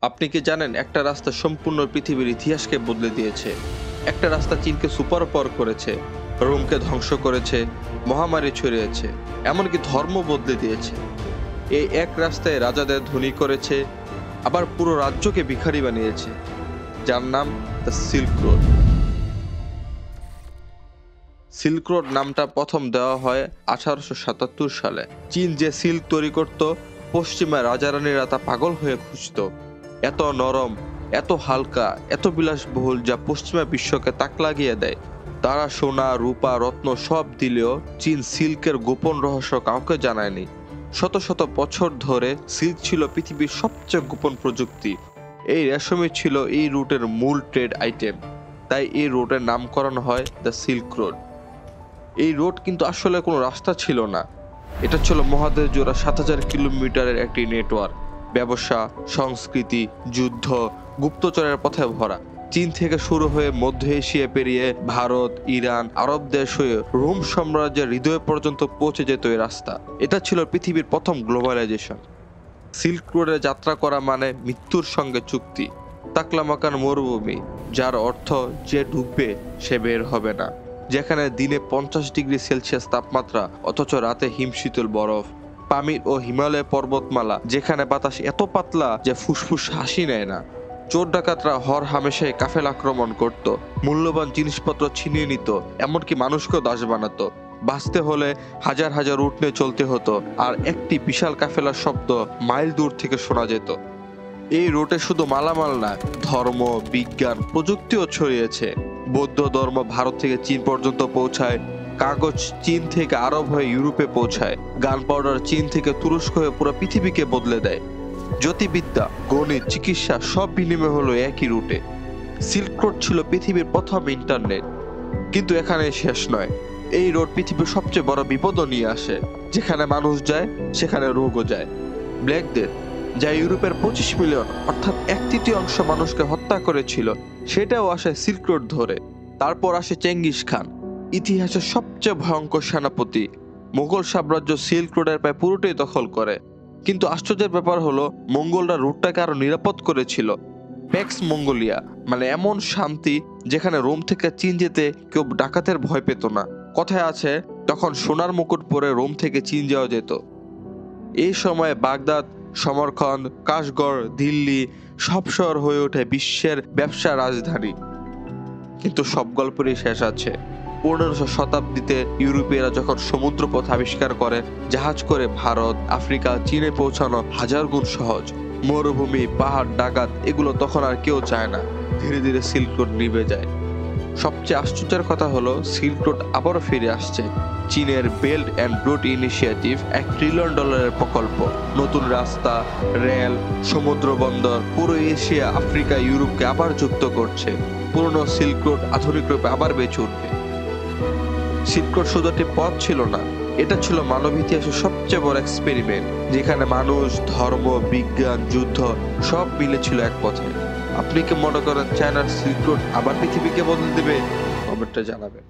আপনি কি জানেন একটা রাস্তা সম্পূর্ণ পৃথিবীর ইতিহাসকে বদলে দিয়েছে? একটা রাস্তা চীনকে সুপারপাওয়ার করেছে, রোমকে ধ্বংস করেছে, মহামারী ছড়িয়েছে, এমনকি ধর্ম বদলে দিয়েছে। এই এক রাস্তায় রাজাদের ধনী করেছে, আবার পুরো রাজ্যকে ভিখারি বানিয়েছে, যার নাম the silk road. Silk road নামটা প্রথম দেওয়া হয় 1877 সালে। চীন যে সিল্ক তৈরি করত, পশ্চিমা রাজারানীরা তা পাগল হয়ে খুঁজত। এত নরম, এত হালকা, এত বিলাসবহুল, যা পশ্চিমা বিশ্বকে তাক লাগিয়ে দেয়। তারা সোনা, রূপা, রত্ন সব দিলেও চীন সিল্কের গোপন রহস্য কাউকে জানায়নি। শত শত বছর ধরে সিল্ক ছিল পৃথিবীর সবচেয়ে গোপন প্রযুক্তি। এই রেশমই ছিল এই রুটের মূল ট্রেড আইটেম। তাই এই রোডের নামকরণ হয় দ্য সিল্ক রোড। এই রোড কিন্তু আসলে কোনো রাস্তা ছিল না, এটা ছিল মহাদেশ জোড়া 7000 কিলোমিটারের একটি নেটওয়ার্ক। ব্যবসা, সংস্কৃতি, যুদ্ধ, গুপ্তচরের পথে ভরা। চীন থেকে শুরু হয়ে মধ্য এশিয়া পেরিয়ে ভারত, ইরান, আরব দেশ হয়ে রোম সাম্রাজ্যের হৃদয় পর্যন্ত পৌঁছে যেত এই রাস্তা। এটা ছিল পৃথিবীর প্রথম গ্লোবালাইজেশন। সিল্ক রোডে যাত্রা করা মানে মৃত্যুর সঙ্গে চুক্তি। তাকলামাকান মরুভূমি, যার অর্থ যে ডুববে সে বের হবে না। যেখানে দিনে 50 ডিগ্রি সেলসিয়াস তাপমাত্রা, অথচ রাতে হিমশীতল বরফ। পামির ও হিমালয় পর্বতমালা, যেখানে বাতাস এত পাতলা যে ফুসফুস হাসি নেয় না। চোর ডাকাতরা হর হামেশাই কাফেলা আক্রমণ করত, মূল্যবান জিনিসপত্র ছিনিয়ে নিত, এমনকি মানুষকেও দাস বানাতো। বাঁচতে হলে হাজার হাজার উট নিয়ে চলতে হতো, আর একটি বিশাল কাফেলার শব্দ মাইল দূর থেকে শোনা যেত। এই রুটে শুধু মালামাল না, ধর্ম, বিজ্ঞান, প্রযুক্তিও ছড়িয়েছে। বৌদ্ধ ধর্ম ভারত থেকে চীন পর্যন্ত পৌঁছায়, কাগজ চীন থেকে আরব হয়ে ইউরোপে পৌঁছায়, গান পাউডার চীন থেকে তুরস্ক হয়ে পুরো পৃথিবীকে বদলে দেয়। জ্যোতির্বিদ্যা, গণিত, চিকিৎসা সব বিনিময় হলো একই রুটে। সিল্ক রোড ছিল পৃথিবীর প্রথম ইন্টারনেট। কিন্তু এখানে শেষ নয়। এই রোড পৃথিবীর সবচেয়ে বড় বিপদও নিয়ে আসে। যেখানে মানুষ যায় সেখানে রোগও যায়। ব্ল্যাক ডেথ, যা ইউরোপের 25 মিলিয়ন অর্থাৎ 1/3 মানুষকে হত্যা করেছিল, সেটাও আসে সিল্ক রোড ধরে। তারপর আসে চেঙ্গিস খান, ইতিহাসের সবচেয়ে ভয়ঙ্কর সেনাপতি। মোগল সাম্রাজ্য সিল্ক রোডের প্রায় পুরোটাই দখল করে। কিন্তু আশ্চর্যের ব্যাপার হলো, মঙ্গলরা রুটটাকে আরো নিরাপদ করেছিল। প্যাক্স মঙ্গোলিয়া, মানে এমন শান্তি যেখানে রোম থেকে চীন যেতে কেউ ডাকাতের ভয় পেত না। কথায় আছে, তখন সোনার মুকুট পরে রোম থেকে চীন যাওয়া যেত। এই সময়ে বাগদাদ, সমরকন্দ, কাশগড়, দিল্লি সব শহর হয়ে ওঠে বিশ্বের ব্যবসা রাজধানী। কিন্তু সব গল্পেরই শেষ আছে। 15শো শতাব্দীতে ইউরোপীয়রা যখন সমুদ্রপথ আবিষ্কার করে, জাহাজ করে ভারত, আফ্রিকা, চীনে পৌঁছানো হাজার গুণ সহজ। মরুভূমি, পাহাড়, ডাকাত এগুলো তখন আর কেউ চায় না। ধীরে ধীরে সিল্ক রোড নিভে যায়। সবচেয়ে আশ্চর্যের কথা হলো, সিল্ক রোড আবারও ফিরে আসছে। চীনের belt and road initiative $1 trillion প্রকল্প। নতুন রাস্তা, রেল, সমুদ্র বন্দর পুরো এশিয়া, আফ্রিকা, ইউরোপকে আবার যুক্ত করছে। পুরনো সিল্ক রোড আধুনিক রূপে আবার বেঁচে উঠবে। সিল্ক রোড শুধু একটি পথ ছিল না, এটা ছিল মানব ইতিহাসের সবচেয়ে বড় এক্সপেরিমেন্ট, যেখানে মানুষ, ধর্ম, বিজ্ঞান, যুদ্ধ সব মিলে ছিল এক পথে। আপনি কি মনে করেন চায়নার সিল্ক রোড আবার পৃথিবীকে বদলে দেবে? কমেন্টে জানাবেন।